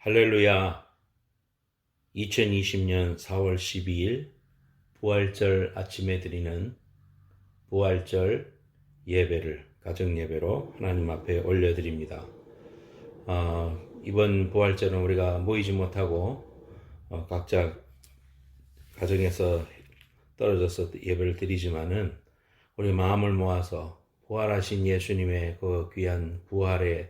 할렐루야. 2020년 4월 12일 부활절 아침에 드리는 부활절 예배를 가정 예배로 하나님 앞에 올려드립니다. 이번 부활절은 우리가 모이지 못하고 각자 가정에서 떨어져서 예배를 드리지만은 우리 마음을 모아서 부활하신 예수님의 그 귀한 부활의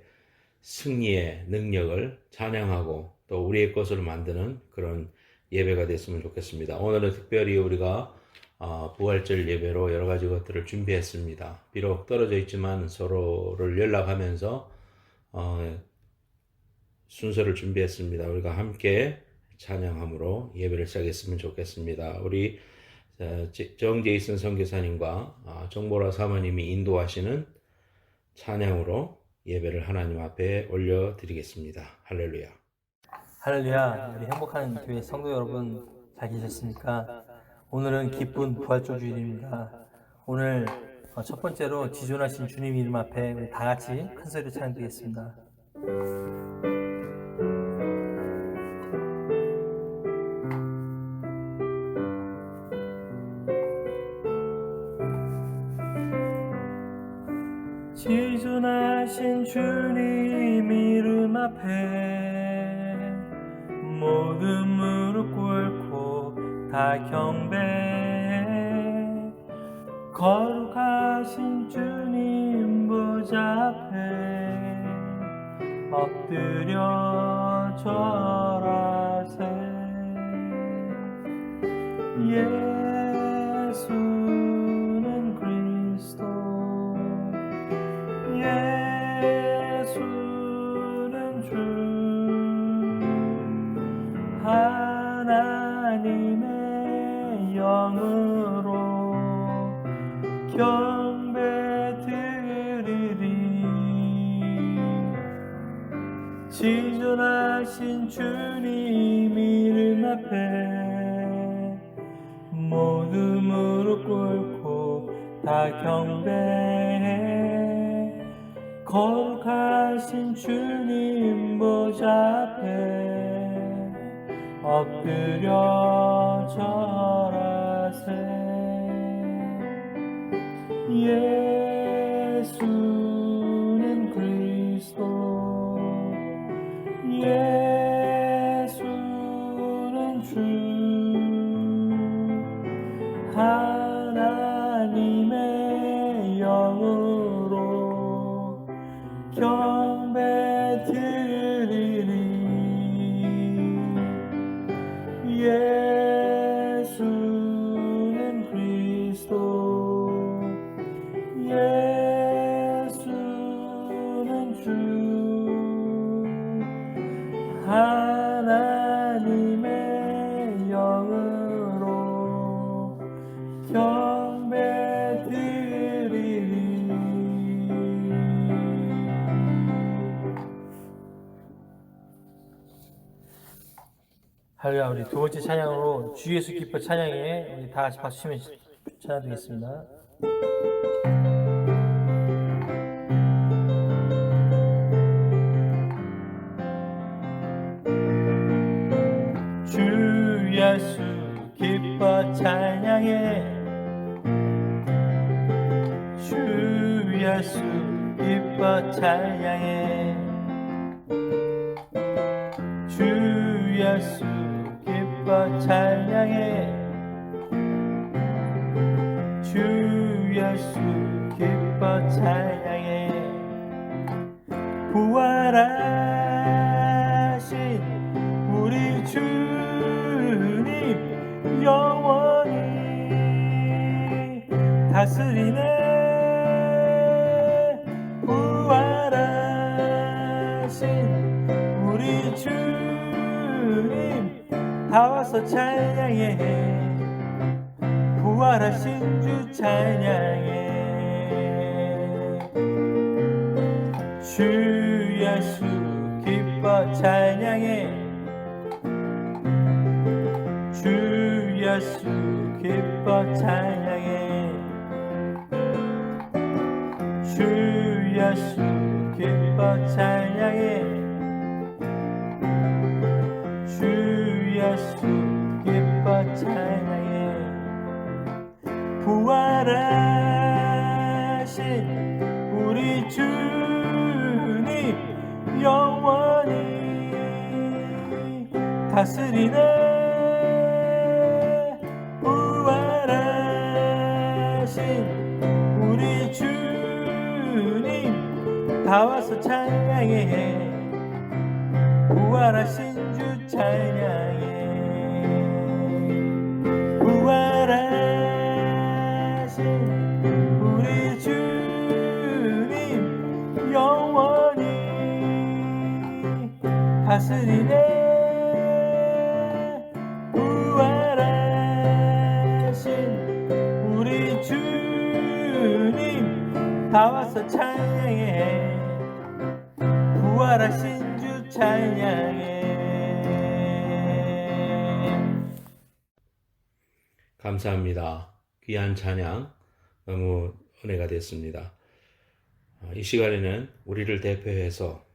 승리의 능력을 찬양하고 또 우리의 것으로 만드는 그런 예배가 됐으면 좋겠습니다. 오늘은 특별히 우리가 부활절 예배로 여러 가지 것들을 준비했습니다. 비록 떨어져 있지만 서로를 연락하면서 순서를 준비했습니다. 우리가 함께 찬양함으로 예배를 시작했으면 좋겠습니다. 우리 정제이슨 선교사님과 정보라 사모님이 인도하시는 찬양으로 예배를 하나님 앞에 올려드리겠습니다. 할렐루야. 할렐루야. 우리 행복한 교회 성도 여러분 잘 계셨습니까? 오늘은 기쁜 부활절 주일입니다. 오늘 첫 번째로 지존하신 주님 이름 앞에 우리 다 같이 큰 소리로 찬양드리겠습니다. 지존하신 주님 이름 앞에 모든 무릎 꿇고 다 경배해. 거룩하신 주님 보좌 앞에 엎드려 절하세. 예수는 그리스도, 예수는 주, 하나님의 영으로 경배드리리. 지존하신 주님 이름 앞에 모든 무릎 꿇고 다 경배해. 거룩하신 주님 보좌 앞에 엎드려 절하세. 예수는 그리스도, 예수는 주, 하나님의 영으로 경배드리리. 예수는 그리스도, 예수는 주, 하나님의 영으로 경배드리리. 할렐루야. 우리 두 번째 찬양으로 주 예수 기뻐 찬양에 우리 다 같이 박수 치며 찬양드리겠습니다. 주 예수 기뻐 찬양해. 주 예수 기뻐 찬양해. 주 예수 기뻐 찬양해. 주 예수 기뻐 찬양해. 부활하신 우리 주님 영원히 다스리네. 부활하신 우리 주님 다 와서 찬양해. 부활하신 주 찬양해. 주 예수 기뻐 찬양해. 주 예수 기뻐 찬양해. 주 예수 기뻐 찬양해. 예수 기뻐 찬양해 부활하신 우리 주님 영원히 다스리네 부활하신 우리 주님 다 와서 찬양해 부활하신 주 찬양해 부활하신 우리 주님 영원히 다스리네 부활하신 우리 주님 다 와서 찬양해 부활하신 주 찬양해. 감사합니다. 귀한 찬양 너무 은혜가 됐습니다. 이 시간에는 우리를 대표해서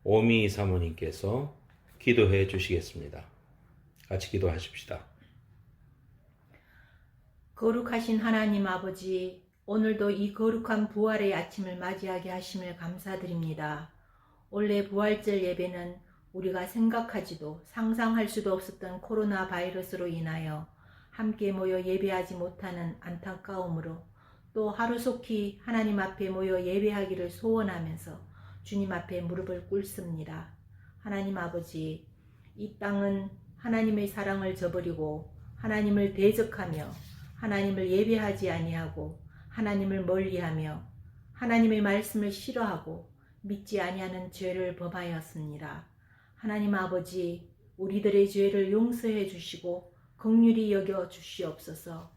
오미 사모님께서 기도해 주시겠습니다. 같이 기도하십시다. 거룩하신 하나님 아버지, 오늘도 이 거룩한 부활의 아침을 맞이하게 하심을 감사드립니다. 올해 부활절 예배는 우리가 생각하지도 상상할 수도 없었던 코로나 바이러스로 인하여 함께 모여 예배하지 못하는 안타까움으로 또 하루속히 하나님 앞에 모여 예배하기를 소원하면서 주님 앞에 무릎을 꿇습니다. 하나님 아버지, 이 땅은 하나님의 사랑을 저버리고 하나님을 대적하며 하나님을 예배하지 아니하고 하나님을 멀리하며 하나님의 말씀을 싫어하고 믿지 아니하는 죄를 범하였습니다. 하나님 아버지, 우리들의 죄를 용서해 주시고 긍휼히 여겨 주시옵소서.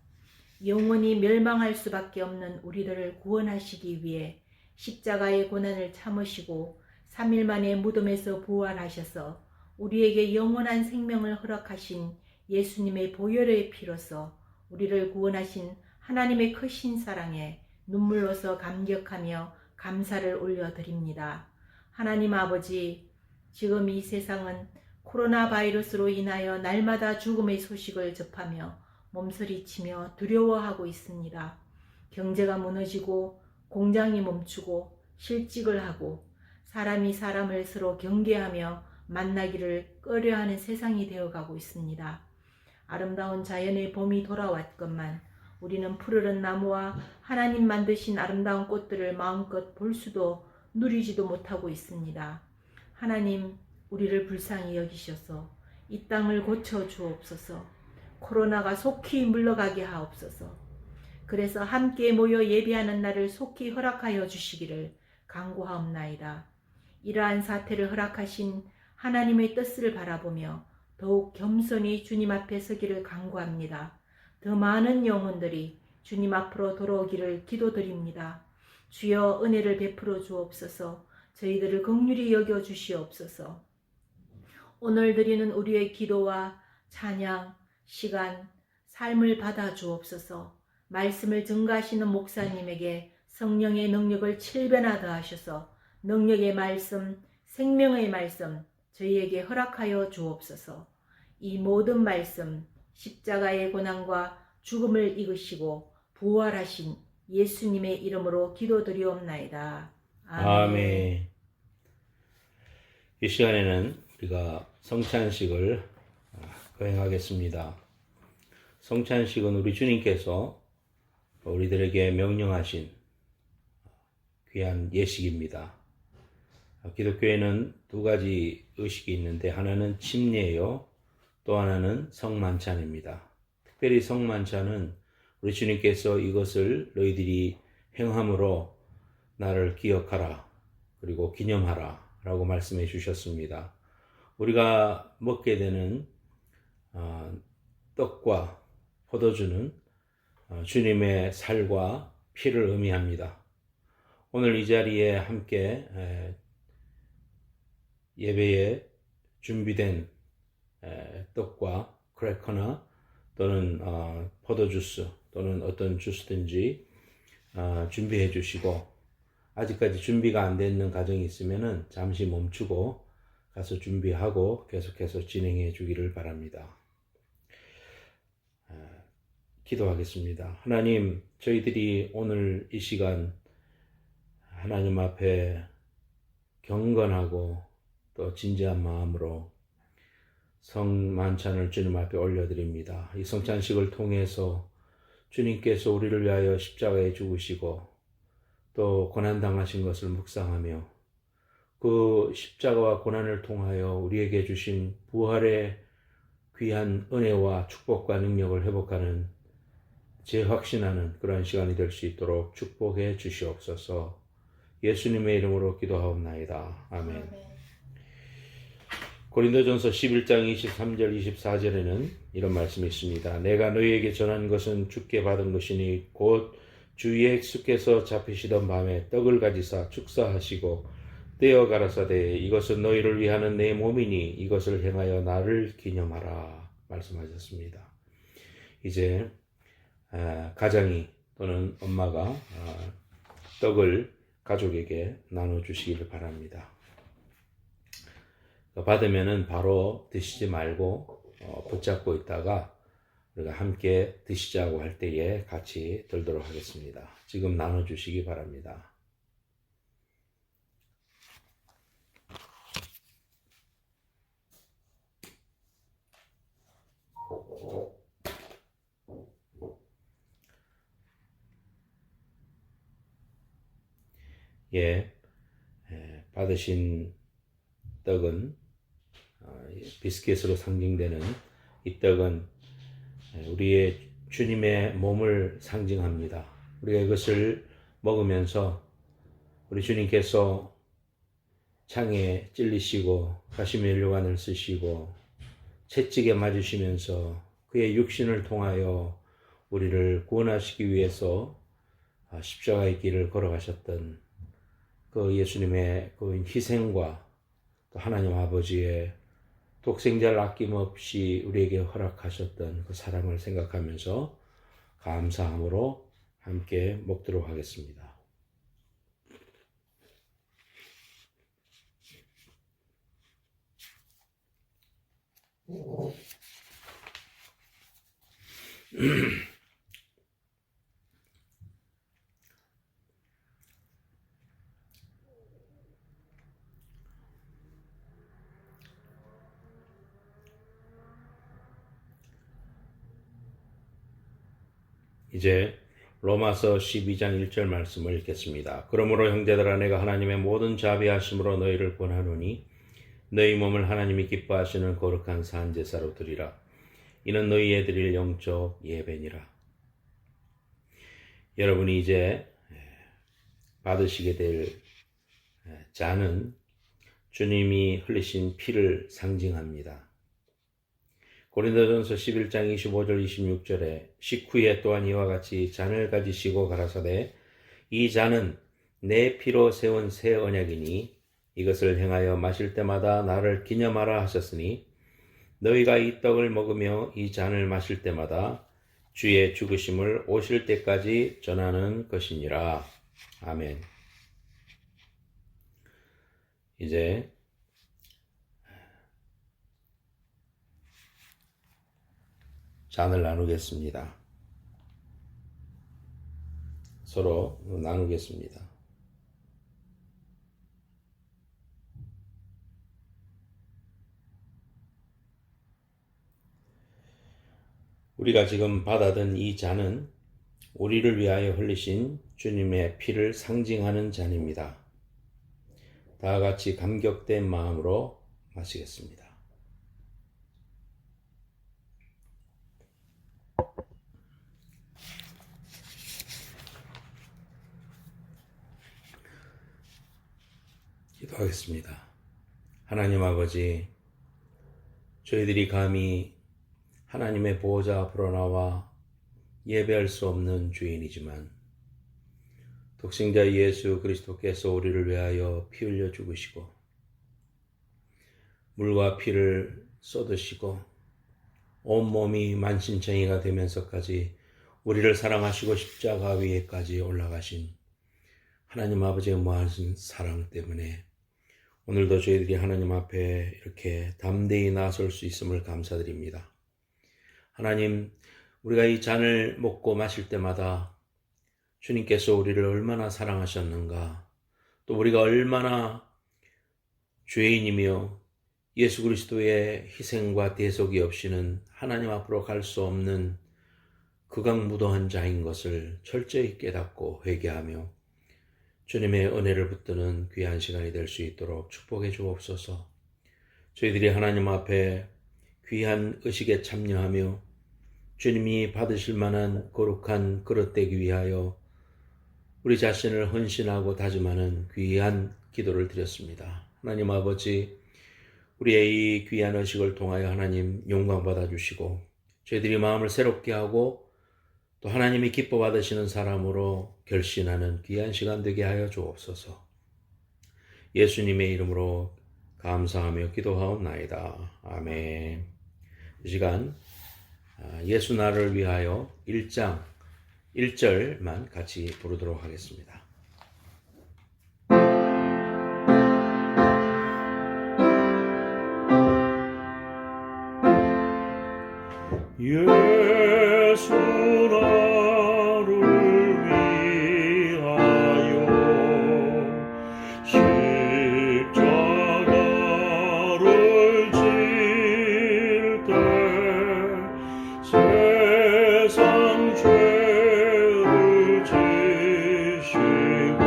영원히 멸망할 수밖에 없는 우리들을 구원하시기 위해 십자가의 고난을 참으시고 3일 만에 무덤에서 부활하셔서 우리에게 영원한 생명을 허락하신 예수님의 보혈의 피로서 우리를 구원하신 하나님의 크신 사랑에 눈물로서 감격하며 감사를 올려드립니다. 하나님 아버지, 지금 이 세상은 코로나 바이러스로 인하여 날마다 죽음의 소식을 접하며 몸서리치며 두려워하고 있습니다. 경제가 무너지고 공장이 멈추고 실직을 하고 사람이 사람을 서로 경계하며 만나기를 꺼려하는 세상이 되어가고 있습니다. 아름다운 자연의 봄이 돌아왔건만 우리는 푸르른 나무와 하나님 만드신 아름다운 꽃들을 마음껏 볼 수도 누리지도 못하고 있습니다. 하나님, 우리를 불쌍히 여기셔서 이 땅을 고쳐 주옵소서. 코로나가 속히 물러가게 하옵소서. 그래서 함께 모여 예배하는 날을 속히 허락하여 주시기를 간구하옵나이다. 이러한 사태를 허락하신 하나님의 뜻을 바라보며 더욱 겸손히 주님 앞에 서기를 간구합니다. 더 많은 영혼들이 주님 앞으로 돌아오기를 기도드립니다. 주여 은혜를 베풀어 주옵소서. 저희들을 긍휼히 여겨 주시옵소서. 오늘 드리는 우리의 기도와 찬양, 시간, 삶을 받아 주옵소서. 말씀을 증거하시는 목사님에게 성령의 능력을 7배나 더하셔서 능력의 말씀, 생명의 말씀 저희에게 허락하여 주옵소서. 이 모든 말씀, 십자가의 고난과 죽음을 이기시고 부활하신 예수님의 이름으로 기도드리옵나이다. 아멘. 이 시간에는 우리가 성찬식을 거행하겠습니다. 성찬식은 우리 주님께서 우리들에게 명령하신 귀한 예식입니다. 기독교에는 두 가지 의식이 있는데 하나는 침례요, 또 하나는 성만찬입니다. 특별히 성만찬은 우리 주님께서 이것을 너희들이 행함으로 나를 기억하라, 그리고 기념하라 라고 말씀해 주셨습니다. 우리가 먹게 되는 떡과 포도주는 주님의 살과 피를 의미합니다. 오늘 이 자리에 함께 예배에 준비된 떡과 크래커나 또는 포도주스 또는 어떤 주스든지 준비해 주시고, 아직까지 준비가 안 되는 가정이 있으면 잠시 멈추고 가서 준비하고 계속해서 진행해 주기를 바랍니다. 기도하겠습니다. 하나님, 저희들이 오늘 이 시간 하나님 앞에 경건하고 또 진지한 마음으로 성만찬을 주님 앞에 올려드립니다. 이 성찬식을 통해서 주님께서 우리를 위하여 십자가에 죽으시고 또 고난당하신 것을 묵상하며 그 십자가와 고난을 통하여 우리에게 주신 부활의 귀한 은혜와 축복과 능력을 회복하는 재확신하는 그러한 시간이 될 수 있도록 축복해 주시옵소서. 예수님의 이름으로 기도하옵나이다. 아멘. 고린도전서 11장 23절 24절에는 이런 말씀이 있습니다. 내가 너희에게 전한 것은 주께 받은 것이니 곧 주 예수께서 잡히시던 밤에 떡을 가지사 축사하시고 떼어 가라사대 이것은 너희를 위하는 내 몸이니 이것을 행하여 나를 기념하라 말씀하셨습니다. 이제 가장이 또는 엄마가 떡을 가족에게 나눠주시기를 바랍니다. 받으면은 바로 드시지 말고 붙잡고 있다가 우리가 함께 드시자고 할 때에 같이 들도록 하겠습니다. 지금 나눠주시기 바랍니다. 받으신 떡은 비스킷으로 상징되는 이 떡은 우리의 주님의 몸을 상징합니다. 우리가 이것을 먹으면서 우리 주님께서 창에 찔리시고 가시면류관을 쓰시고 채찍에 맞으시면서 그의 육신을 통하여 우리를 구원하시기 위해서 십자가의 길을 걸어가셨던 그 예수님의 그 희생과 또 하나님 아버지의 독생자를 아낌없이 우리에게 허락하셨던 그 사랑을 생각하면서 감사함으로 함께 먹도록 하겠습니다. 이제 로마서 12장 1절 말씀을 읽겠습니다. 그러므로 형제들아 내가 하나님의 모든 자비하심으로 너희를 권하노니 너희 몸을 하나님이 기뻐하시는 거룩한 산제사로 드리라. 이는 너희의 드릴 영적 예배니라. 여러분이 이제 받으시게 될 잔은 주님이 흘리신 피를 상징합니다. 고린도전서 11장 25절 26절에 식후에 또한 이와 같이 잔을 가지시고 가라사대 이 잔은 내 피로 세운 새 언약이니 이것을 행하여 마실 때마다 나를 기념하라 하셨으니 너희가 이 떡을 먹으며 이 잔을 마실 때마다 주의 죽으심을 오실 때까지 전하는 것이니라. 아멘. 이제 잔을 나누겠습니다. 서로 나누겠습니다. 우리가 지금 받아든 이 잔은 우리를 위하여 흘리신 주님의 피를 상징하는 잔입니다. 다 같이 감격된 마음으로 마시겠습니다. 기도하겠습니다. 하나님 아버지, 저희들이 감히 하나님의 보호자 앞으로 나와 예배할 수 없는 죄인이지만 독생자 예수 그리스도께서 우리를 위하여 피 흘려 죽으시고 물과 피를 쏟으시고 온몸이 만신창이가 되면서까지 우리를 사랑하시고 십자가 위에까지 올라가신 하나님 아버지의 무한한 사랑 때문에 오늘도 저희들이 하나님 앞에 이렇게 담대히 나설 수 있음을 감사드립니다. 하나님, 우리가 이 잔을 먹고 마실 때마다 주님께서 우리를 얼마나 사랑하셨는가, 또 우리가 얼마나 죄인이며 예수 그리스도의 희생과 대속이 없이는 하나님 앞으로 갈 수 없는 극악무도한 자인 것을 철저히 깨닫고 회개하며 주님의 은혜를 붙드는 귀한 시간이 될 수 있도록 축복해 주옵소서. 저희들이 하나님 앞에 귀한 의식에 참여하며 주님이 받으실 만한 거룩한 그릇 되기 위하여 우리 자신을 헌신하고 다짐하는 귀한 기도를 드렸습니다. 하나님 아버지, 우리의 이 귀한 의식을 통하여 하나님 영광 받아주시고 저희들이 마음을 새롭게 하고 또 하나님이 기뻐 받으시는 사람으로 결신하는 귀한 시간 되게 하여 주옵소서. 예수님의 이름으로 감사하며 기도하옵나이다. 아멘. 이 시간 예수 나를 위하여 1장 1절만 같이 부르도록 하겠습니다. 예수 나를 위하여 십자가를 질 때 세상 죄를 지시고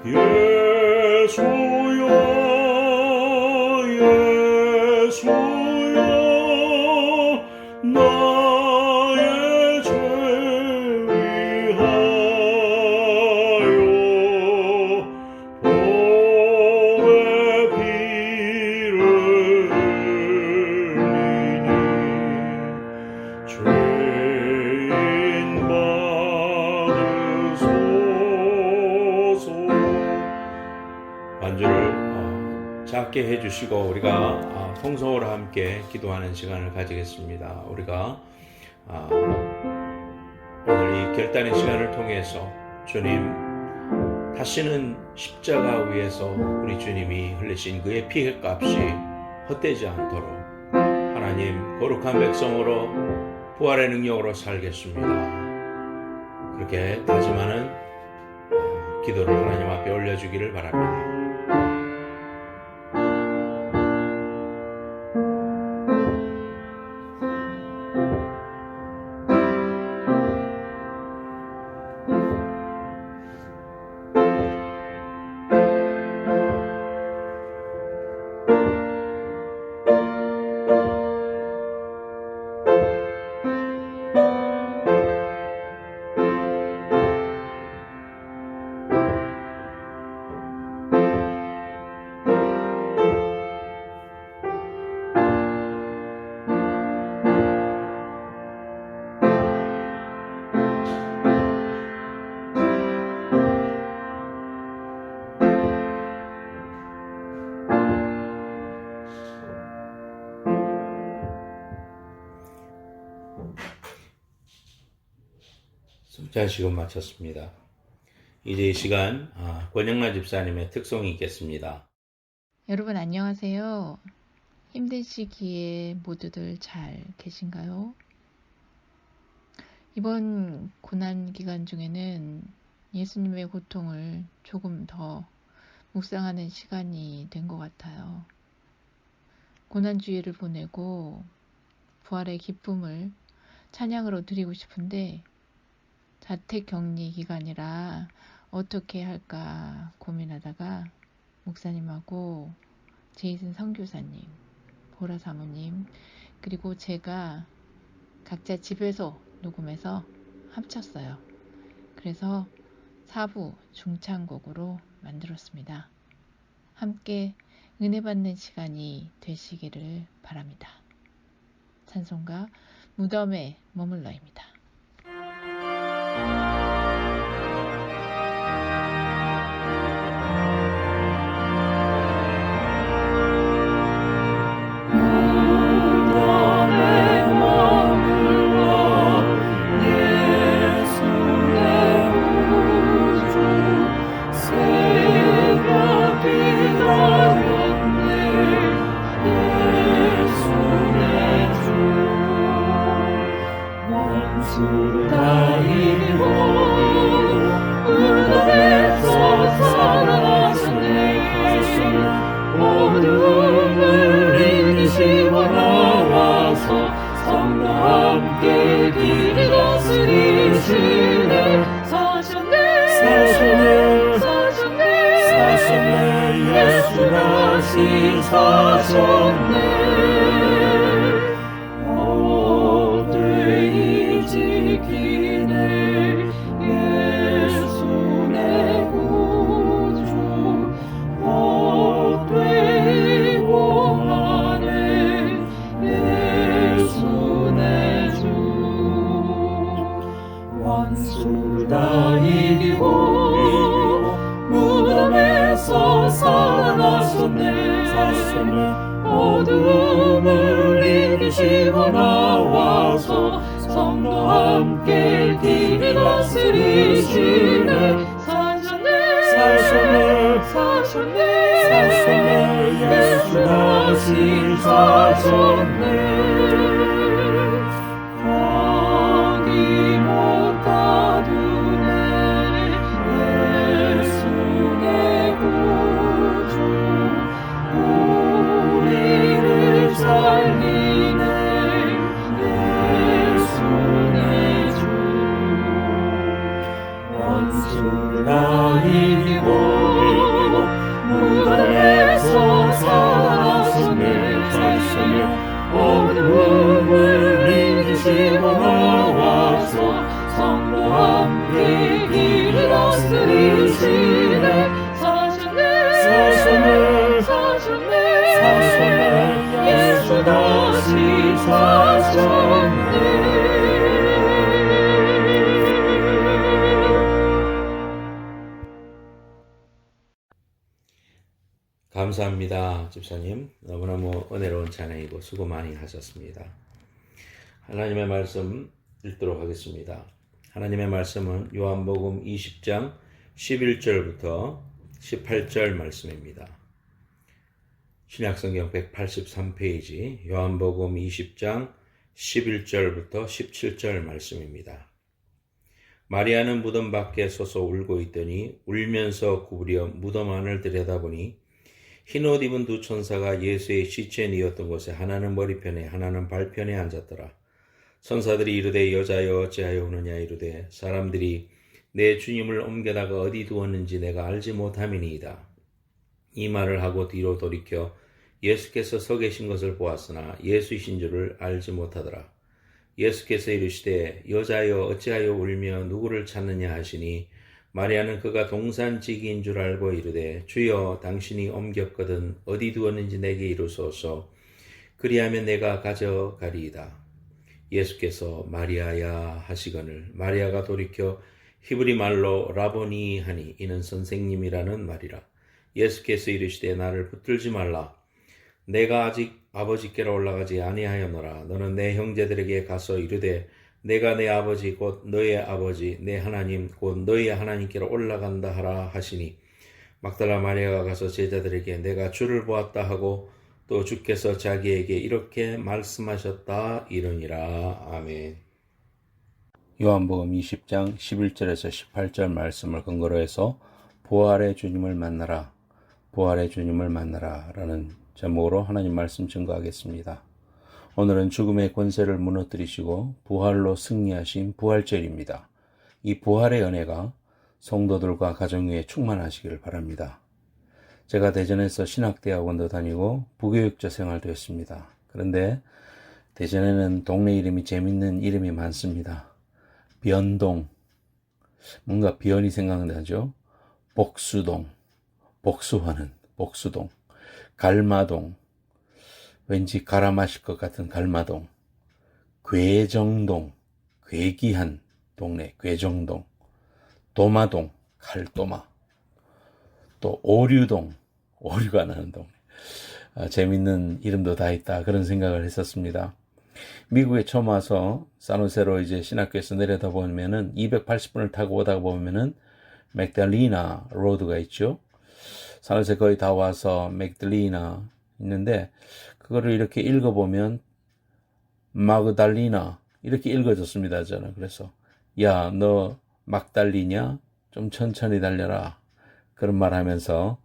예수여 예수여 나의 죄 위하여 보배 피를 흘리니 죄인 받으소서. 반주를 작게 해주시고 우리가 통성으로 함께 기도하는 시간을 가지겠습니다. 우리가 오늘 이 결단의 시간을 통해서 주님, 다시는 십자가 위에서 우리 주님이 흘리신 그의 피의 값이 헛되지 않도록 하나님 거룩한 백성으로 부활의 능력으로 살겠습니다. 그렇게 다짐하는 기도를 하나님 앞에 올려주기를 바랍니다. 성찬식은 마쳤습니다. 이제 이 시간 권영란 집사님의 특송이 있겠습니다. 여러분 안녕하세요. 힘든 시기에 모두들 잘 계신가요? 이번 고난 기간 중에는 예수님의 고통을 조금 더 묵상하는 시간이 된 것 같아요. 고난주의를 보내고 부활의 기쁨을 찬양으로 드리고 싶은데 자택 격리 기간이라 어떻게 할까 고민하다가 목사님하고 제이슨 선교사님, 보라 사모님, 그리고 제가 각자 집에서 녹음해서 합쳤어요. 그래서 4부 중창곡으로 만들었습니다. 함께 은혜 받는 시간이 되시기를 바랍니다. 찬송가 무덤에 머물러입니다. 무덤에 머물러 다 이기고 무덤에서 살아나셨네. 어둠을 이기시고 나와서 성도와 함께 길을 다스리시네. 사셨네. 예수 다시 사셨네. 거기 못 가두네. 예수 내 구주 우리를 살리네. 예수 내 주 원수 다 이기고 무덤에서 살아나셨네. 어둠을 이기시고 나와서 성도와 함께 길을 다스리시네. 사셨네. 예수 다시 사셨네. 감사합니다, 집사님. 너무너무 은혜로운 찬양이고 수고 많이 하셨습니다. 하나님의 말씀 읽도록 하겠습니다. 하나님의 말씀은 요한복음 20장 11절부터 18절 말씀입니다. 신약성경 183페이지 요한복음 20장 11절부터 17절 말씀입니다. 마리아는 무덤 밖에 서서 울고 있더니 울면서 구부려 무덤 안을 들여다보니 흰옷 입은 두 천사가 예수의 시체에 뉘었던 곳에 하나는 머리편에 하나는 발편에 앉았더라. 천사들이 이르되 여자여 어찌하여 우느냐 이르되 사람들이 내 주님을 옮겨다가 어디 두었는지 내가 알지 못함이니이다. 이 말을 하고 뒤로 돌이켜 예수께서 서 계신 것을 보았으나 예수이신 줄을 알지 못하더라. 예수께서 이르시되 여자여 어찌하여 울며 누구를 찾느냐 하시니 마리아는 그가 동산지기인 줄 알고 이르되 주여 당신이 옮겼거든 어디 두었는지 내게 이루소서. 그리하면 내가 가져가리이다. 예수께서 마리아야 하시거늘 마리아가 돌이켜 히브리 말로 라보니 하니 이는 선생님이라는 말이라. 예수께서 이르시되 나를 붙들지 말라. 내가 아직 아버지께로 올라가지 아니하였노라. 너는 내 형제들에게 가서 이르되 내가 내 아버지 곧 너의 아버지 내 하나님 곧 너의 하나님께로 올라간다 하라 하시니 막달라 마리아가 가서 제자들에게 내가 주를 보았다 하고 또 주께서 자기에게 이렇게 말씀하셨다 이르니라. 아멘. 요한복음 20장 11절에서 18절 말씀을 근거로 해서 부활의 주님을 만나라, 부활의 주님을 만나라 라는 제목으로 하나님 말씀 증거하겠습니다. 오늘은 죽음의 권세를 무너뜨리시고 부활로 승리하신 부활절입니다. 이 부활의 은혜가 성도들과 가정 위에 충만하시기를 바랍니다. 제가 대전에서 신학대학원도 다니고 부교육자 생활도 했습니다. 그런데 대전에는 동네 이름이 재밌는 이름이 많습니다. 변동, 뭔가 변이 생각나죠? 복수동, 복수하는 복수동, 갈마동, 왠지 갈아 마실 것 같은 갈마동, 괴정동, 괴기한 동네 괴정동, 도마동, 칼도마, 또 오류동, 오류가 나는 동네. 재밌는 이름도 다 있다 그런 생각을 했었습니다. 미국에 처음 와서 산호세로 이제 신학교에서 내려다 보면은 280분을 타고 오다 보면은 맥달리나 로드가 있죠. 산호세 거의 다 와서 맥달리나 있는데 그거를 이렇게 읽어보면 마그달리나 이렇게 읽어졌습니다. 저는 그래서 야, 너 막 달리냐? 좀 천천히 달려라. 그런 말 하면서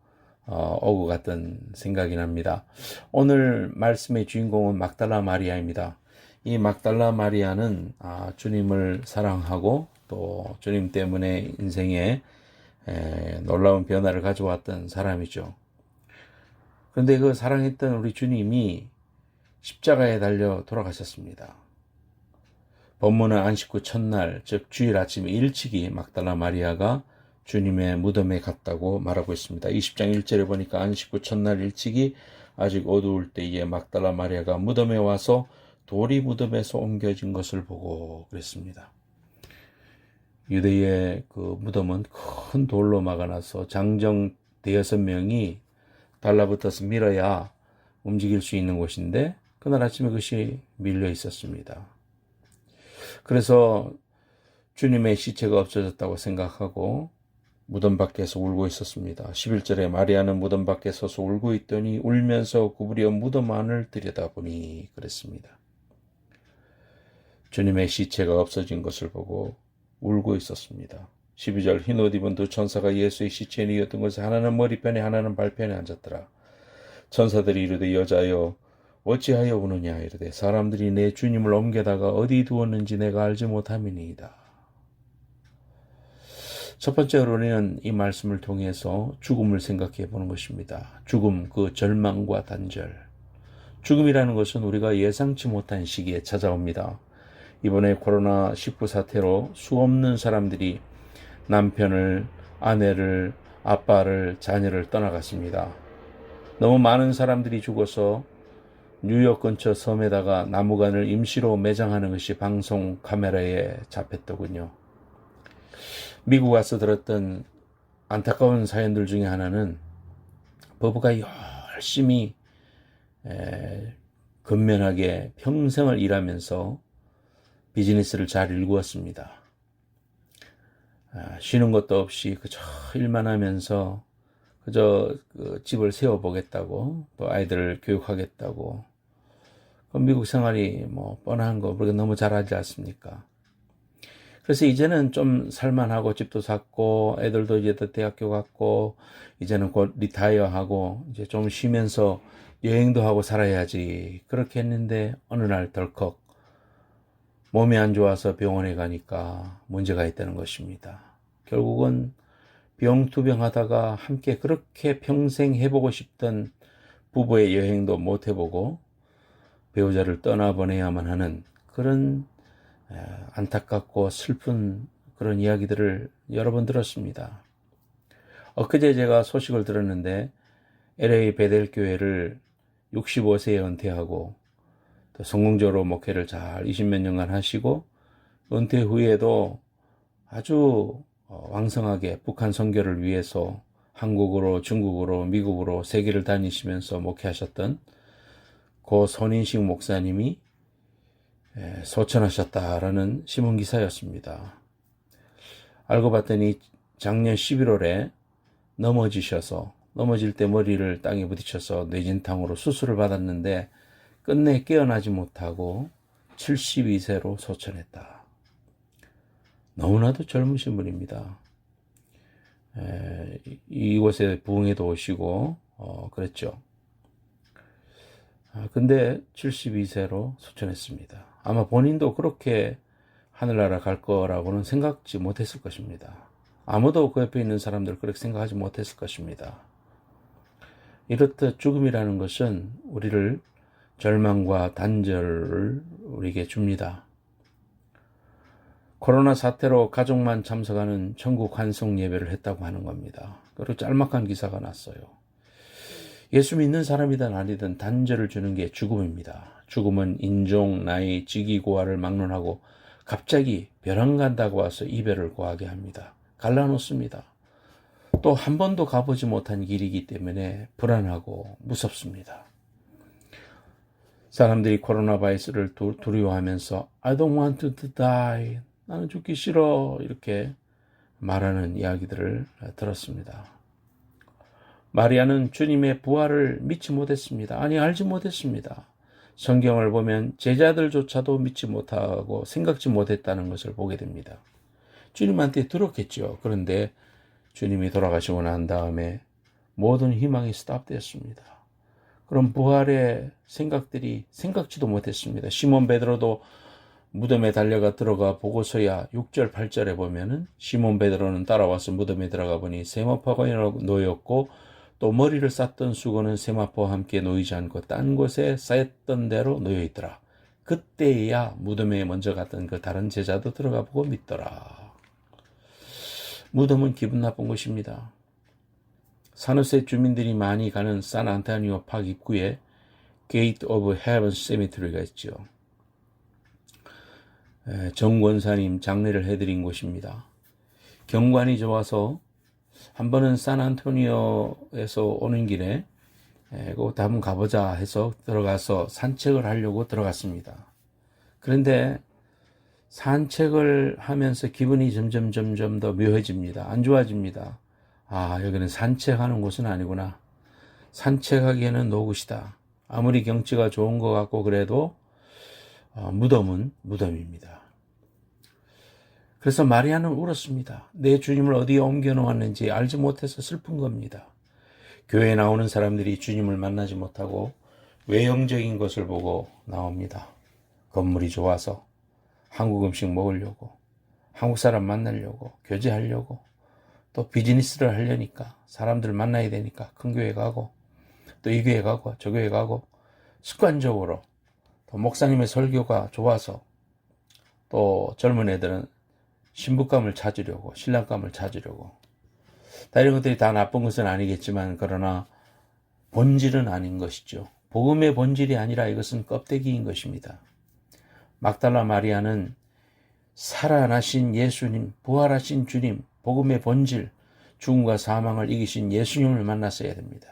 오고 갔던 생각이 납니다. 오늘 말씀의 주인공은 막달라 마리아입니다. 이 막달라 마리아는 주님을 사랑하고 또 주님 때문에 인생에 놀라운 변화를 가져왔던 사람이죠. 그런데 그 사랑했던 우리 주님이 십자가에 달려 돌아가셨습니다. 본문은 안식 후 첫날, 즉 주일 아침 일찍이 막달라 마리아가 주님의 무덤에 갔다고 말하고 있습니다. 20장 1절에 보니까 안식 후 첫날 일찍이 아직 어두울 때에 막달라 마리아가 무덤에 와서 돌이 무덤에서 옮겨진 것을 보고 그랬습니다. 유대의 그 무덤은 큰 돌로 막아놔서 장정 대여섯 명이 달라붙어서 밀어야 움직일 수 있는 곳인데 그날 아침에 그것이 밀려 있었습니다. 그래서 주님의 시체가 없어졌다고 생각하고 무덤 밖에서 울고 있었습니다. 11절에 마리아는 무덤 밖에 서서 울고 있더니 울면서 구부려 무덤 안을 들여다보니 그랬습니다. 주님의 시체가 없어진 것을 보고 울고 있었습니다. 12절 흰 옷 입은 두 천사가 예수의 시체에 이었던 것에 하나는 머리편에 하나는 발편에 앉았더라. 천사들이 이르되 여자여 어찌하여 우느냐 이르되 사람들이 내 주님을 옮겨다가 어디 두었는지 내가 알지 못함이니이다. 첫 번째로 우리는 이 말씀을 통해서 죽음을 생각해 보는 것입니다. 죽음, 그 절망과 단절. 죽음이라는 것은 우리가 예상치 못한 시기에 찾아옵니다. 이번에 코로나19 사태로 수없는 사람들이 남편을, 아내를, 아빠를, 자녀를 떠나갔습니다. 너무 많은 사람들이 죽어서 뉴욕 근처 섬에다가 나무관을 임시로 매장하는 것이 방송 카메라에 잡혔더군요. 미국 와서 들었던 안타까운 사연들 중에 하나는 부부가 열심히 근면하게 평생을 일하면서 비즈니스를 잘 일구었습니다. 쉬는 것도 없이 그저 일만 하면서 그저 그 집을 세워보겠다고 또 아이들을 교육하겠다고 그 미국 생활이 뭐 뻔한 거 우리가 너무 잘 알지 않습니까? 그래서 이제는 좀 살만하고 집도 샀고 애들도 이제 대학교 갔고 이제는 곧 리타이어하고 이제 좀 쉬면서 여행도 하고 살아야지 그렇게 했는데 어느 날 덜컥 몸이 안 좋아서 병원에 가니까 문제가 있다는 것입니다. 결국은 병투병하다가 함께 그렇게 평생 해보고 싶던 부부의 여행도 못 해보고 배우자를 떠나보내야만 하는 그런 안타깝고 슬픈 그런 이야기들을 여러 번 들었습니다. 엊그제 제가 소식을 들었는데 LA 베델 교회를 65세에 은퇴하고 또 성공적으로 목회를 잘 20몇 년간 하시고 은퇴 후에도 아주 왕성하게 북한 선교를 위해서 한국으로 중국으로 미국으로 세계를 다니시면서 목회하셨던 고 손인식 목사님이 소천하셨다라는 신문기사였습니다. 알고 봤더니 작년 11월에 넘어질 때 머리를 땅에 부딪혀서 뇌진탕으로 수술을 받았는데 끝내 깨어나지 못하고 72세로 소천했다. 너무나도 젊으신 분입니다. 이곳에 부흥회도 오시고 그랬죠. 근데 72세로 소천했습니다. 아마 본인도 그렇게 하늘나라 갈 거라고는 생각지 못했을 것입니다. 아무도 그 옆에 있는 사람들 그렇게 생각하지 못했을 것입니다. 이렇듯 죽음이라는 것은 우리를 절망과 단절을 우리에게 줍니다. 코로나 사태로 가족만 참석하는 천국 환송 예배를 했다고 하는 겁니다. 그리고 짤막한 기사가 났어요. 예수 믿는 사람이든 아니든 단절을 주는 게 죽음입니다. 죽음은 인종, 나이, 직위, 고하를 막론하고 갑자기 벼랑 간다고 와서 이별을 고하게 합니다. 갈라놓습니다. 또 한 번도 가보지 못한 길이기 때문에 불안하고 무섭습니다. 사람들이 코로나 바이러스를 두려워하면서 I don't want to die. 나는 죽기 싫어. 이렇게 말하는 이야기들을 들었습니다. 마리아는 주님의 부활을 믿지 못했습니다. 아니, 알지 못했습니다. 성경을 보면 제자들조차도 믿지 못하고 생각지 못했다는 것을 보게 됩니다. 주님한테 들었겠죠. 그런데 주님이 돌아가시고 난 다음에 모든 희망이 스탑되었습니다. 그런 부활의 생각들이 생각지도 못했습니다. 시몬 베드로도 무덤에 달려가 들어가 보고서야 6절 8절에 보면은 시몬 베드로는 따라와서 무덤에 들어가 보니 세마포가 놓였고 또 머리를 쌌던 수건은 세마포와 함께 놓이지 않고 딴 곳에 쌓였던 대로 놓여 있더라. 그때야 무덤에 먼저 갔던 그 다른 제자도 들어가 보고 믿더라. 무덤은 기분 나쁜 곳입니다. 사누세 주민들이 많이 가는 산안토니오 팍 입구에 Gate of Heaven Cemetery가 있죠. 정 권사님 장례를 해드린 곳입니다. 경관이 좋아서 한 번은 샌안토니오에서 오는 길에 그것도 한번 가보자 해서 들어가서 산책을 하려고 들어갔습니다. 그런데 산책을 하면서 기분이 점점 더 묘해집니다. 안 좋아집니다. 아, 여기는 산책하는 곳은 아니구나. 산책하기에는 노굿이다. 아무리 경치가 좋은 것 같고 그래도 무덤은 무덤입니다. 그래서 마리아는 울었습니다. 내 주님을 어디에 옮겨 놓았는지 알지 못해서 슬픈 겁니다. 교회에 나오는 사람들이 주님을 만나지 못하고 외형적인 것을 보고 나옵니다. 건물이 좋아서 한국 음식 먹으려고, 한국 사람 만나려고, 교제하려고, 또 비즈니스를 하려니까, 사람들 만나야 되니까 큰 교회 가고, 또 이 교회 가고, 저 교회 가고, 습관적으로 또 목사님의 설교가 좋아서 또 젊은 애들은 신부감을 찾으려고, 신랑감을 찾으려고. 다 이런 것들이 다 나쁜 것은 아니겠지만 그러나 본질은 아닌 것이죠. 복음의 본질이 아니라 이것은 껍데기인 것입니다. 막달라 마리아는 살아나신 예수님, 부활하신 주님, 복음의 본질, 죽음과 사망을 이기신 예수님을 만났어야 됩니다.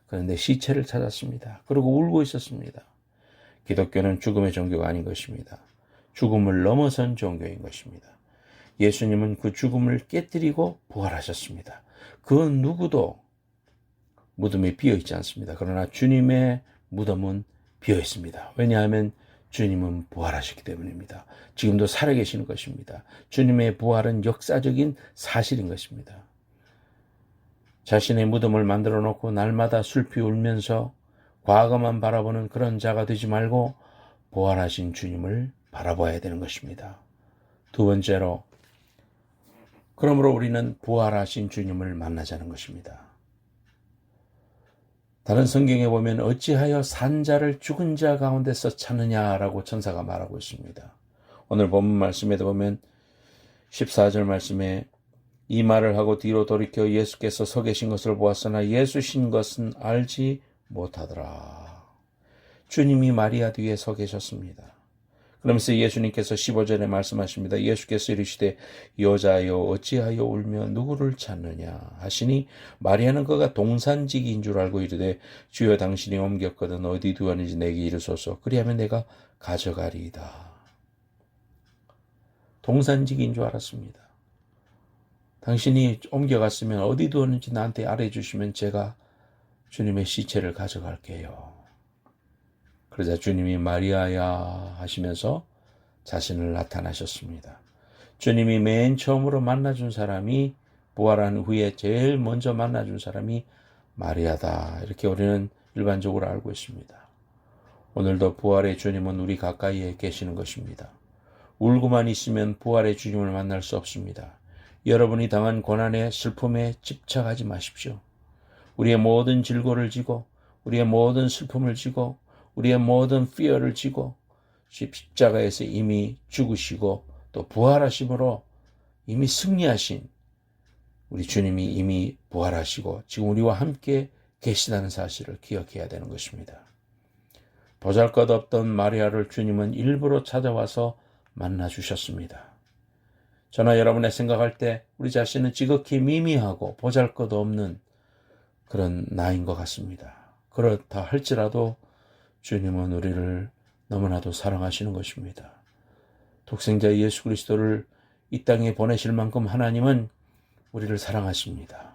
그런데 시체를 찾았습니다. 그리고 울고 있었습니다. 기독교는 죽음의 종교가 아닌 것입니다. 죽음을 넘어선 종교인 것입니다. 예수님은 그 죽음을 깨뜨리고 부활하셨습니다. 그 누구도 무덤이 비어 있지 않습니다. 그러나 주님의 무덤은 비어 있습니다. 왜냐하면 주님은 부활하셨기 때문입니다. 지금도 살아계시는 것입니다. 주님의 부활은 역사적인 사실인 것입니다. 자신의 무덤을 만들어 놓고 날마다 슬피 울면서 과거만 바라보는 그런 자가 되지 말고 부활하신 주님을 바라봐야 되는 것입니다. 두 번째로, 그러므로 우리는 부활하신 주님을 만나자는 것입니다. 다른 성경에 보면 어찌하여 산 자를 죽은 자 가운데서 찾느냐라고 천사가 말하고 있습니다. 오늘 본문 말씀에도 보면 14절 말씀에 이 말을 하고 뒤로 돌이켜 예수께서 서 계신 것을 보았으나 예수신 것은 알지 못하더라. 주님이 마리아 뒤에 서 계셨습니다. 그러면서 예수님께서 15절에 말씀하십니다. 예수께서 이르시되 여자여 어찌하여 울며 누구를 찾느냐 하시니 마리아는 그가 동산지기인 줄 알고 이르되 주여 당신이 옮겼거든 어디 두었는지 내게 이르소서 그리하면 내가 가져가리이다. 동산지기인 줄 알았습니다. 당신이 옮겨갔으면 어디 두었는지 나한테 알려주시면 제가 주님의 시체를 가져갈게요. 그러자 주님이 마리아야 하시면서 자신을 나타나셨습니다. 주님이 맨 처음으로 만나준 사람이 부활한 후에 제일 먼저 만나준 사람이 마리아다. 이렇게 우리는 일반적으로 알고 있습니다. 오늘도 부활의 주님은 우리 가까이에 계시는 것입니다. 울고만 있으면 부활의 주님을 만날 수 없습니다. 여러분이 당한 고난의 슬픔에 집착하지 마십시오. 우리의 모든 질고를 지고 우리의 모든 슬픔을 지고 우리의 모든 fear를 지고 십자가에서 이미 죽으시고 또 부활하심으로 이미 승리하신 우리 주님이 이미 부활하시고 지금 우리와 함께 계시다는 사실을 기억해야 되는 것입니다. 보잘것없던 마리아를 주님은 일부러 찾아와서 만나주셨습니다. 저나 여러분의 생각할 때 우리 자신은 지극히 미미하고 보잘것없는 그런 나인 것 같습니다. 그렇다 할지라도 주님은 우리를 너무나도 사랑하시는 것입니다. 독생자 예수 그리스도를 이 땅에 보내실 만큼 하나님은 우리를 사랑하십니다.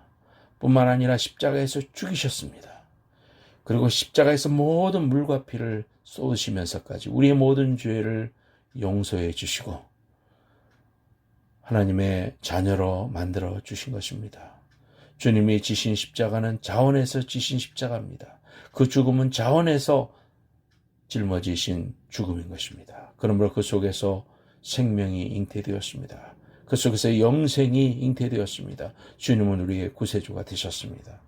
뿐만 아니라 십자가에서 죽이셨습니다. 그리고 십자가에서 모든 물과 피를 쏟으시면서까지 우리의 모든 죄를 용서해 주시고 하나님의 자녀로 만들어 주신 것입니다. 주님이 지신 십자가는 자원에서 지신 십자가입니다. 그 죽음은 자원에서 짊어지신 죽음인 것입니다. 그러므로 그 속에서 생명이 잉태되었습니다. 그 속에서 영생이 잉태되었습니다. 주님은 우리의 구세주가 되셨습니다.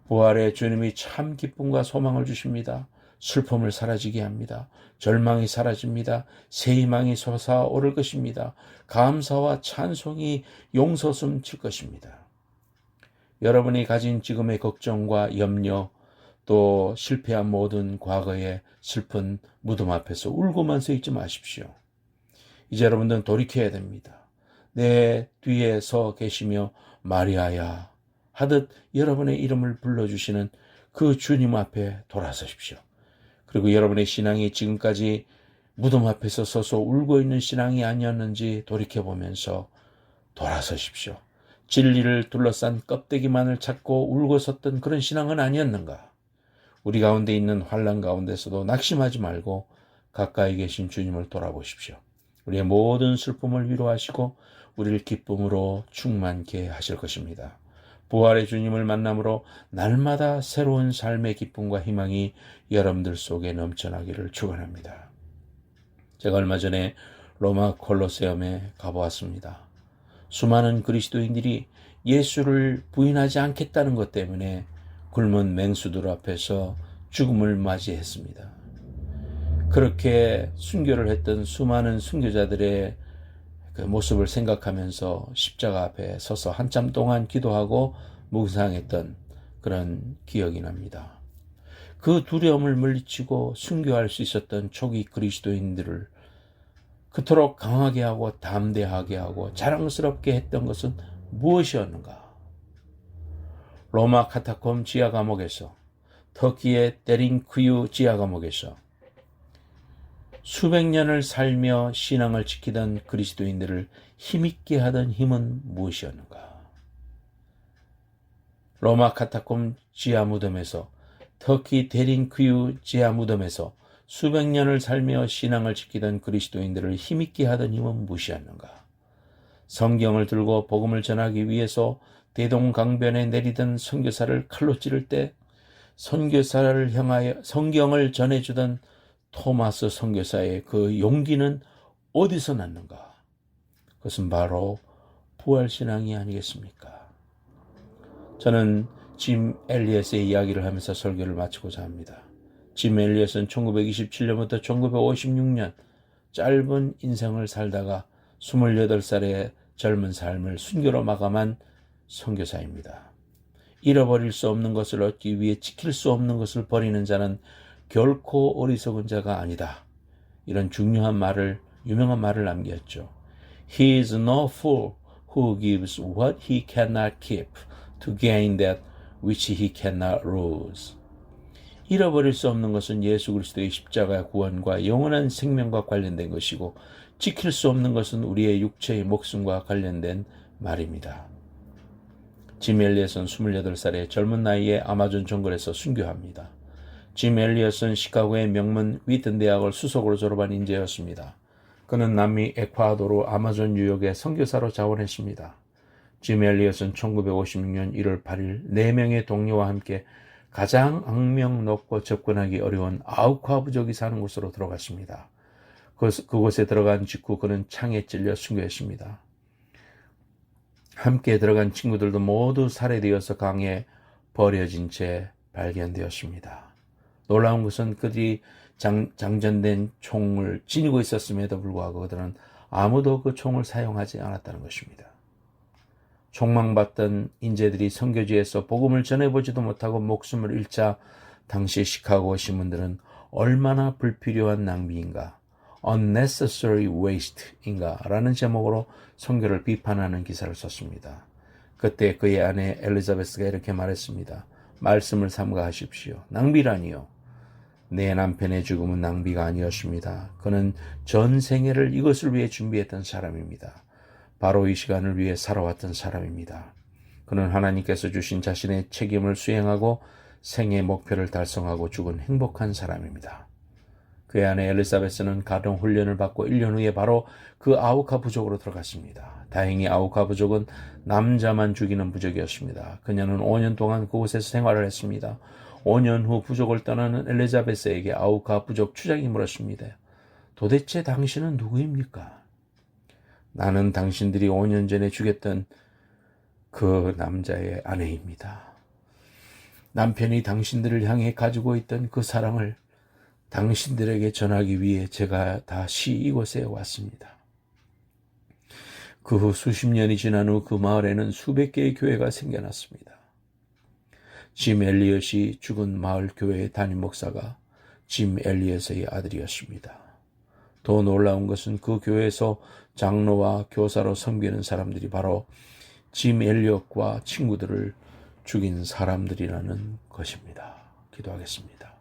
부활의 주님이 참 기쁨과 소망을 주십니다. 슬픔을 사라지게 합니다. 절망이 사라집니다. 새 희망이 솟아오를 것입니다. 감사와 찬송이 용솟음 칠 것입니다. 여러분이 가진 지금의 걱정과 염려 또 실패한 모든 과거의 슬픈 무덤 앞에서 울고만 서 있지 마십시오. 이제 여러분들은 돌이켜야 됩니다. 내 뒤에 서 계시며 마리아야 하듯 여러분의 이름을 불러주시는 그 주님 앞에 돌아서십시오. 그리고 여러분의 신앙이 지금까지 무덤 앞에서 서서 울고 있는 신앙이 아니었는지 돌이켜보면서 돌아서십시오. 진리를 둘러싼 껍데기만을 찾고 울고 섰던 그런 신앙은 아니었는가? 우리 가운데 있는 환난 가운데서도 낙심하지 말고 가까이 계신 주님을 돌아보십시오. 우리의 모든 슬픔을 위로하시고 우리를 기쁨으로 충만케 하실 것입니다. 부활의 주님을 만남으로 날마다 새로운 삶의 기쁨과 희망이 여러분들 속에 넘쳐나기를 축원합니다. 제가 얼마 전에 로마 콜로세움에 가보았습니다. 수많은 그리스도인들이 예수를 부인하지 않겠다는 것 때문에 굶은 맹수들 앞에서 죽음을 맞이했습니다. 그렇게 순교를 했던 수많은 순교자들의 그 모습을 생각하면서 십자가 앞에 서서 한참 동안 기도하고 묵상했던 그런 기억이 납니다. 그 두려움을 물리치고 순교할 수 있었던 초기 그리스도인들을 그토록 강하게 하고 담대하게 하고 자랑스럽게 했던 것은 무엇이었는가? 로마 카타콤 지하 감옥에서, 터키의 데린쿠유 지하 감옥에서 수백 년을 살며 신앙을 지키던 그리스도인들을 힘있게 하던 힘은 무엇이었는가? 로마 카타콤 지하 무덤에서, 터키 데린쿠유 지하 무덤에서 수백 년을 살며 신앙을 지키던 그리스도인들을 힘있게 하던 힘은 무엇이었는가? 성경을 들고 복음을 전하기 위해서 대동강변에 내리던 선교사를 칼로 찌를 때 선교사를 향하여 성경을 전해주던 토마스 선교사의 그 용기는 어디서 났는가? 그것은 바로 부활신앙이 아니겠습니까? 저는 짐 엘리엇의 이야기를 하면서 설교를 마치고자 합니다. 짐 엘리엇은 1927년부터 1956년 짧은 인생을 살다가 28살의 젊은 삶을 순교로 마감한 선교사입니다. 잃어버릴 수 없는 것을 얻기 위해 지킬 수 없는 것을 버리는 자는 결코 어리석은 자가 아니다. 이런 유명한 말을 남겼죠. He is no fool who gives what he cannot keep to gain that which he cannot lose. 잃어버릴 수 없는 것은 예수 그리스도의 십자가 구원과 영원한 생명과 관련된 것이고 지킬 수 없는 것은 우리의 육체의 목숨과 관련된 말입니다. 짐 엘리엇은 28살의 젊은 나이에 아마존 정글에서 순교합니다. 짐 엘리엇은 시카고의 명문 위튼 대학을 수석으로 졸업한 인재였습니다. 그는 남미 에콰도르 아마존 유역의 선교사로 자원했습니다. 짐 엘리엇은 1956년 1월 8일 4명의 동료와 함께 가장 악명 높고 접근하기 어려운 아우카 부족이 사는 곳으로 들어갔습니다. 그곳에 들어간 직후 그는 창에 찔려 순교했습니다. 함께 들어간 친구들도 모두 살해되어서 강에 버려진 채 발견되었습니다. 놀라운 것은 그들이 장전된 총을 지니고 있었음에도 불구하고 그들은 아무도 그 총을 사용하지 않았다는 것입니다. 총망받던 인재들이 선교지에서 복음을 전해보지도 못하고 목숨을 잃자 당시 시카고 신문들은 얼마나 불필요한 낭비인가, unnecessary waste인가 라는 제목으로 선교를 비판하는 기사를 썼습니다. 그때 그의 아내 엘리자베스가 이렇게 말했습니다. 말씀을 삼가하십시오. 낭비라니요. 내 남편의 죽음은 낭비가 아니었습니다. 그는 전 생애를 이것을 위해 준비했던 사람입니다. 바로 이 시간을 위해 살아왔던 사람입니다. 그는 하나님께서 주신 자신의 책임을 수행하고 생애 목표를 달성하고 죽은 행복한 사람입니다. 그의 아내 엘리사베스는 가정 훈련을 받고 1년 후에 바로 그 아우카 부족으로 들어갔습니다. 다행히 아우카 부족은 남자만 죽이는 부족이었습니다. 그녀는 5년 동안 그곳에서 생활을 했습니다. 5년 후 부족을 떠나는 엘리자베스에게 아우카 부족 추장이 물었습니다. 도대체 당신은 누구입니까? 나는 당신들이 5년 전에 죽였던 그 남자의 아내입니다. 남편이 당신들을 향해 가지고 있던 그 사랑을 당신들에게 전하기 위해 제가 다시 이곳에 왔습니다. 그 후 수십 년이 지난 후 그 마을에는 수백 개의 교회가 생겨났습니다. 짐 엘리엇이 죽은 마을 교회의 담임 목사가 짐 엘리엇의 아들이었습니다. 더 놀라운 것은 그 교회에서 장로와 교사로 섬기는 사람들이 바로 짐 엘리엇과 친구들을 죽인 사람들이라는 것입니다. 기도하겠습니다.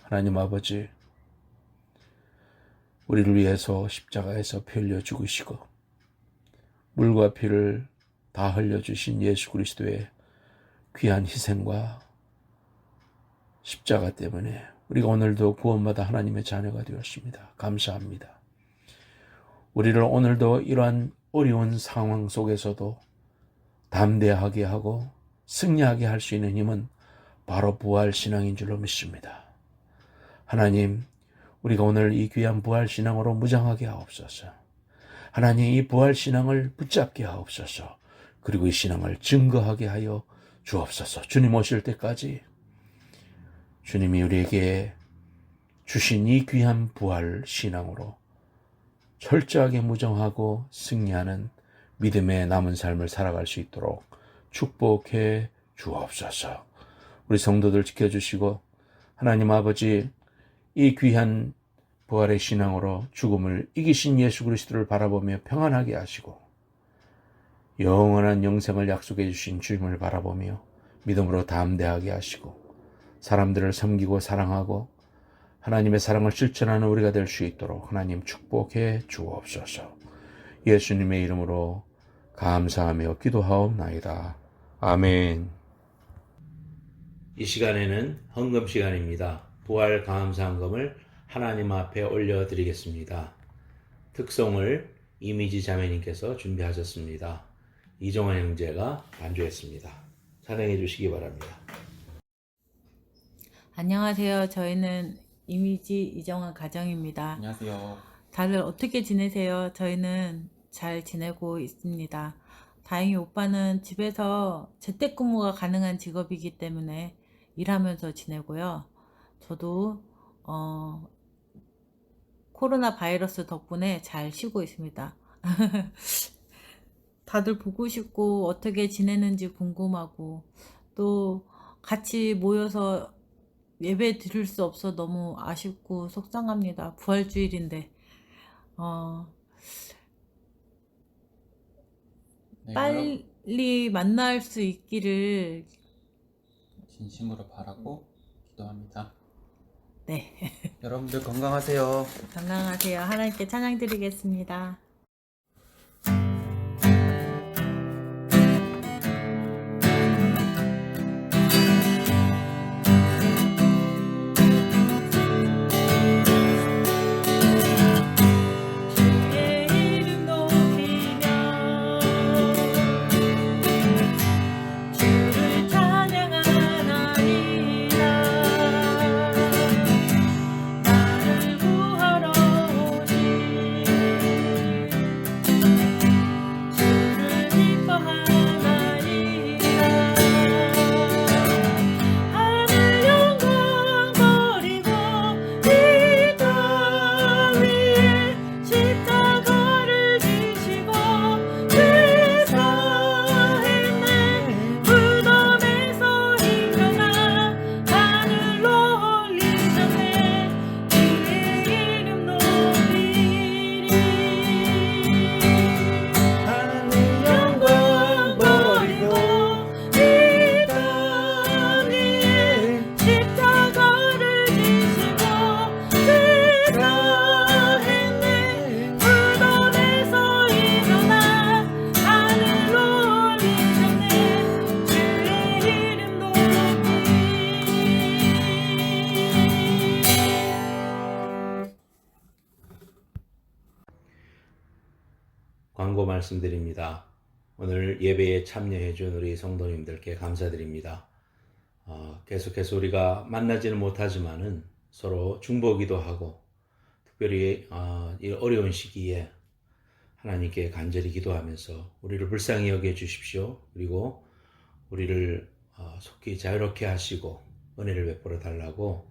하나님 아버지, 우리를 위해서 십자가에서 피 흘려 죽으시고 물과 피를 다 흘려주신 예수 그리스도의 귀한 희생과 십자가 때문에 우리가 오늘도 구원받아 하나님의 자녀가 되었습니다. 감사합니다. 우리를 오늘도 이러한 어려운 상황 속에서도 담대하게 하고 승리하게 할 수 있는 힘은 바로 부활신앙인 줄로 믿습니다. 하나님, 우리가 오늘 이 귀한 부활신앙으로 무장하게 하옵소서. 하나님, 이 부활신앙을 붙잡게 하옵소서. 그리고 이 신앙을 증거하게 하여 주옵소서. 주님 오실 때까지 주님이 우리에게 주신 이 귀한 부활신앙으로 철저하게 무정하고 승리하는 믿음의 남은 삶을 살아갈 수 있도록 축복해 주옵소서. 우리 성도들 지켜주시고 하나님 아버지, 이 귀한 부활의 신앙으로 죽음을 이기신 예수 그리스도를 바라보며 평안하게 하시고 영원한 영생을 약속해 주신 주님을 바라보며 믿음으로 담대하게 하시고 사람들을 섬기고 사랑하고 하나님의 사랑을 실천하는 우리가 될 수 있도록 하나님 축복해 주옵소서. 예수님의 이름으로 감사하며 기도하옵나이다. 아멘. 이 시간에는 헌금 시간입니다. 부활 감사 헌금을 하나님 앞에 올려드리겠습니다. 특송을 이미지 자매님께서 준비하셨습니다. 이종환 형제가 반주했습니다. 찬양해 주시기 바랍니다. 안녕하세요. 저희는 이미지 이정환 가정입니다. 안녕하세요. 다들 어떻게 지내세요? 저희는 잘 지내고 있습니다. 다행히 오빠는 집에서 재택근무가 가능한 직업이기 때문에 일하면서 지내고요. 저도 코로나 바이러스 덕분에 잘 쉬고 있습니다. 다들 보고 싶고 어떻게 지내는지 궁금하고 또 같이 모여서 예배 드릴 수 없어 너무 아쉽고 속상합니다. 부활주일인데 네, 빨리 만날 수 있기를 진심으로 바라고 기도합니다. 네. 여러분들 건강하세요. 건강하세요. 하나님께 찬양 드리겠습니다. 광고 말씀드립니다. 오늘 예배에 참여해준 우리 성도님들께 감사드립니다. 계속해서 우리가 만나지는 못하지만은 서로 중보기도 하고 특별히 이 어려운 시기에 하나님께 간절히 기도하면서 우리를 불쌍히 여겨 주십시오. 그리고 우리를 속히 자유롭게 하시고 은혜를 베풀어 달라고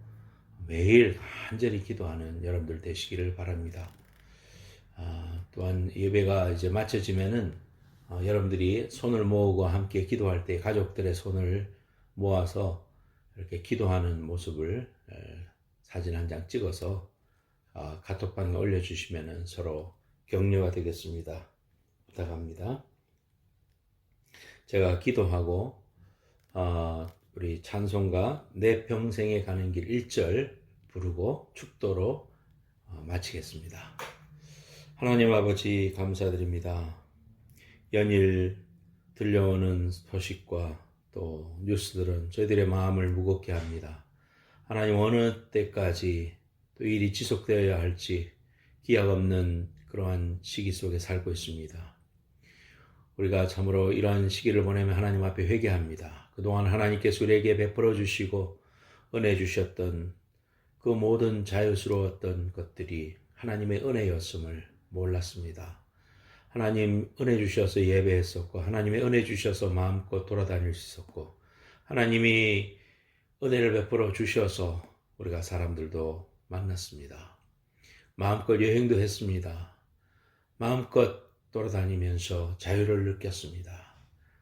매일 간절히 기도하는 여러분들 되시기를 바랍니다. 또한 예배가 이제 마쳐지면은 여러분들이 손을 모으고 함께 기도할 때 가족들의 손을 모아서 이렇게 기도하는 모습을 사진 한 장 찍어서 카톡방에 올려주시면 서로 격려가 되겠습니다. 부탁합니다. 제가 기도하고 우리 찬송가 내 평생에 가는 길 1절 부르고 축도로 마치겠습니다. 하나님 아버지 감사드립니다. 연일 들려오는 소식과 또 뉴스들은 저희들의 마음을 무겁게 합니다. 하나님 어느 때까지 또 일이 지속되어야 할지 기약 없는 그러한 시기 속에 살고 있습니다. 우리가 참으로 이러한 시기를 보내면 하나님 앞에 회개합니다. 그동안 하나님께서 우리에게 베풀어 주시고 은혜 주셨던 그 모든 자유스러웠던 것들이 하나님의 은혜였음을 몰랐습니다. 하나님 은혜 주셔서 예배했었고 하나님의 은혜 주셔서 마음껏 돌아다닐 수 있었고 하나님이 은혜를 베풀어 주셔서 우리가 사람들도 만났습니다. 마음껏 여행도 했습니다. 마음껏 돌아다니면서 자유를 느꼈습니다.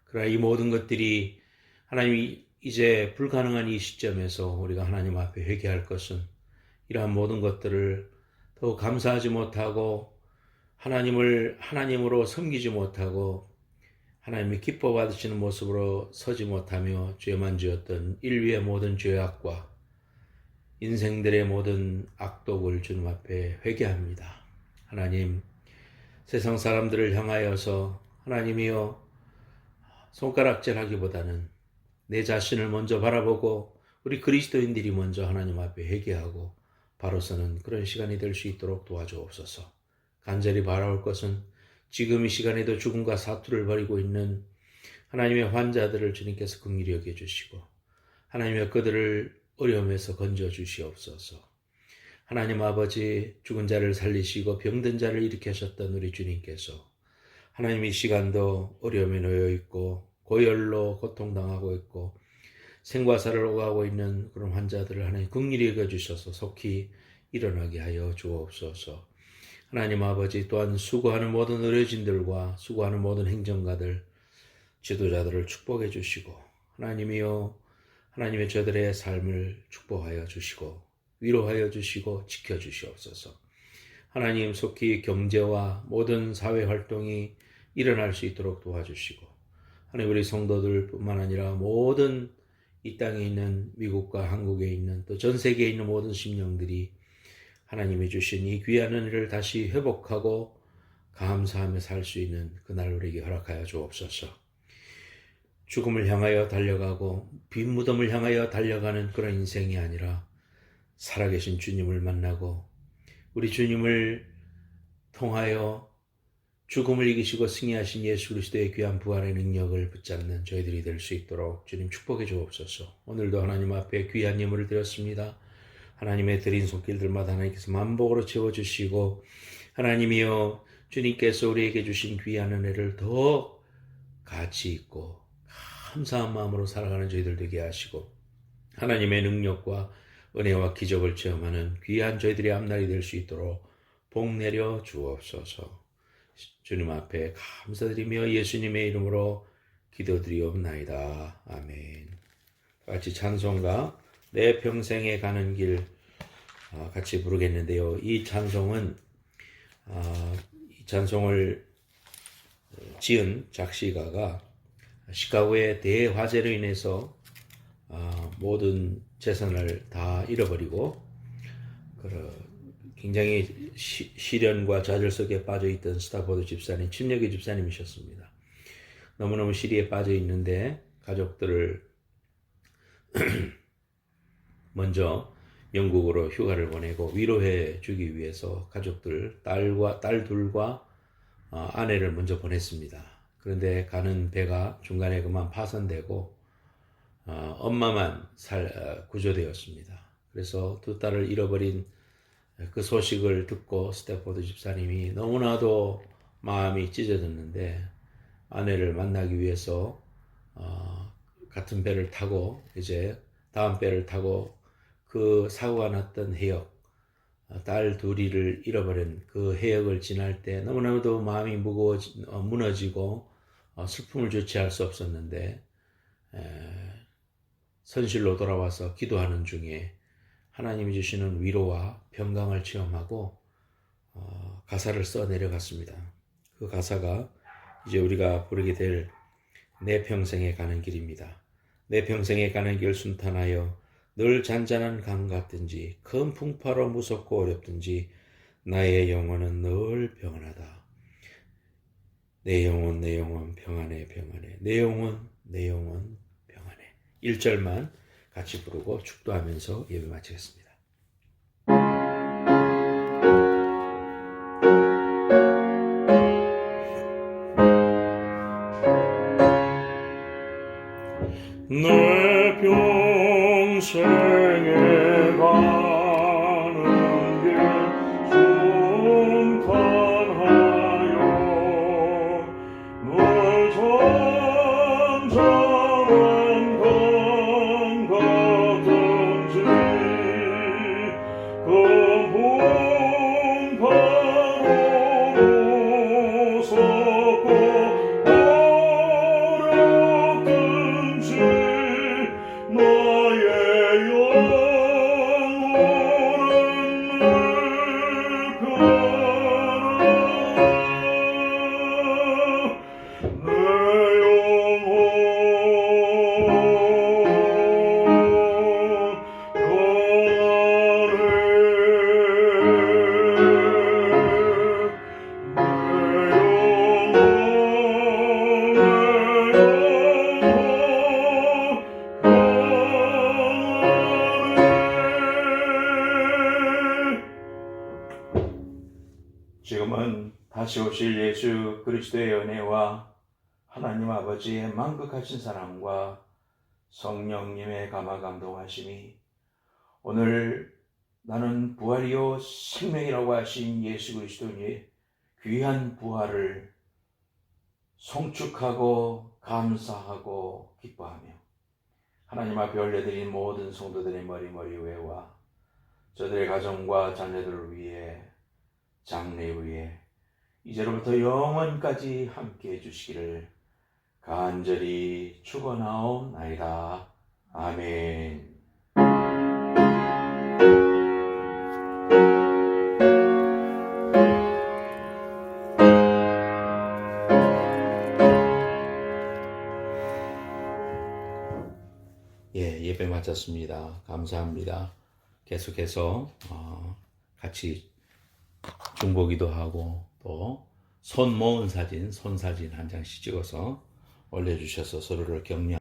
그러나 이 모든 것들이 하나님이 이제 불가능한 이 시점에서 우리가 하나님 앞에 회개할 것은 이러한 모든 것들을 더욱 감사하지 못하고 하나님을 하나님으로 섬기지 못하고 하나님이 기뻐 받으시는 모습으로 서지 못하며 죄만 지었던 인류의 모든 죄악과 인생들의 모든 악독을 주님 앞에 회개합니다. 하나님, 세상 사람들을 향하여서 하나님이여 손가락질하기보다는 내 자신을 먼저 바라보고 우리 그리스도인들이 먼저 하나님 앞에 회개하고 바로 서는 그런 시간이 될 수 있도록 도와주옵소서. 간절히 바라올 것은 지금 이 시간에도 죽음과 사투를 벌이고 있는 하나님의 환자들을 주님께서 긍휼히 여겨주시고 하나님의 그들을 어려움에서 건져주시옵소서. 하나님 아버지, 죽은 자를 살리시고 병든 자를 일으키셨던 우리 주님께서 하나님 이 시간도 어려움에 놓여 있고 고열로 고통당하고 있고 생과사를 오가고 있는 그런 환자들을 하나님 긍휼히 여겨주셔서 속히 일어나게 하여 주옵소서. 하나님 아버지, 또한 수고하는 모든 의료진들과 수고하는 모든 행정가들, 지도자들을 축복해 주시고 하나님이여 하나님의 저들의 삶을 축복하여 주시고 위로하여 주시고 지켜주시옵소서. 하나님 속히 경제와 모든 사회활동이 일어날 수 있도록 도와주시고 하나님 우리 성도들 뿐만 아니라 모든 이 땅에 있는 미국과 한국에 있는 또 전 세계에 있는 모든 심령들이 하나님이 주신 이 귀한 은혜를 다시 회복하고 감사하며 살 수 있는 그날 우리에게 허락하여 주옵소서. 죽음을 향하여 달려가고 빈 무덤을 향하여 달려가는 그런 인생이 아니라 살아계신 주님을 만나고 우리 주님을 통하여 죽음을 이기시고 승리하신 예수 그리스도의 귀한 부활의 능력을 붙잡는 저희들이 될 수 있도록 주님 축복해 주옵소서. 오늘도 하나님 앞에 귀한 예물을 드렸습니다. 하나님의 드린 손길들마다 하나님께서 만복으로 채워주시고 하나님이여 주님께서 우리에게 주신 귀한 은혜를 더 가치 있고 감사한 마음으로 살아가는 저희들 되게 하시고 하나님의 능력과 은혜와 기적을 체험하는 귀한 저희들의 앞날이 될 수 있도록 복 내려 주옵소서. 주님 앞에 감사드리며 예수님의 이름으로 기도드리옵나이다. 아멘. 같이 찬송가 내 평생에 가는 길 같이 부르겠는데요. 이 찬송은 이 찬송을 지은 작시가가 시카고의 대화재로 인해서 모든 재산을 다 잃어버리고 굉장히 시련과 좌절 속에 빠져있던 스타포드 집사님, 침례교 집사님이셨습니다. 너무너무 시리에 빠져 있는데 가족들을 먼저 영국으로 휴가를 보내고 위로해 주기 위해서 가족들, 딸 둘과 아내를 먼저 보냈습니다. 그런데 가는 배가 중간에 그만 파손되고 엄마만 구조되었습니다. 그래서 두 딸을 잃어버린 그 소식을 듣고 스태포드 집사님이 너무나도 마음이 찢어졌는데 아내를 만나기 위해서 같은 배를 타고 이제 다음 배를 타고 그 사고가 났던 해역, 딸 둘이를 잃어버린 그 해역을 지날 때 너무나도 마음이 무너지고 슬픔을 주체할 수 없었는데 선실로 돌아와서 기도하는 중에 하나님이 주시는 위로와 평강을 체험하고 가사를 써 내려갔습니다. 그 가사가 이제 우리가 부르게 될 내 평생에 가는 길입니다. 내 평생에 가는 길 순탄하여 늘 잔잔한 강 같든지 큰 풍파로 무섭고 어렵든지 나의 영혼은 늘 평안하다. 내 영혼 평안해 평안해. 내 영혼 평안해. 1절만 같이 부르고 축도하면서 예배 마치겠습니다. 내 평생에 가는 길 순탄하여 늘 잔잔한 강 같은지 그 풍파로 무섭고 어렵든지 나의 영혼은 늘 평안하다. 내 지금은 다시 오실 예수 그리스도의 은혜와 하나님 아버지의 만극하신 사랑과 성령님의 감화 감동하심이 오늘 나는 부활이요 생명이라고 하신 예수 그리스도의 귀한 부활을 송축하고 감사하고 기뻐하며 하나님 앞에 올려드린 모든 성도들의 머리 위에와 저들의 가정과 자녀들을 위해 장래 위에 이제로부터 영원까지 함께해 주시기를 간절히 축원하옵나이다. 아멘. 예배 마쳤습니다. 감사합니다. 계속해서 같이 중보기도 하고 또 손 모은 사진, 손사진 한 장씩 찍어서 올려주셔서 서로를 격려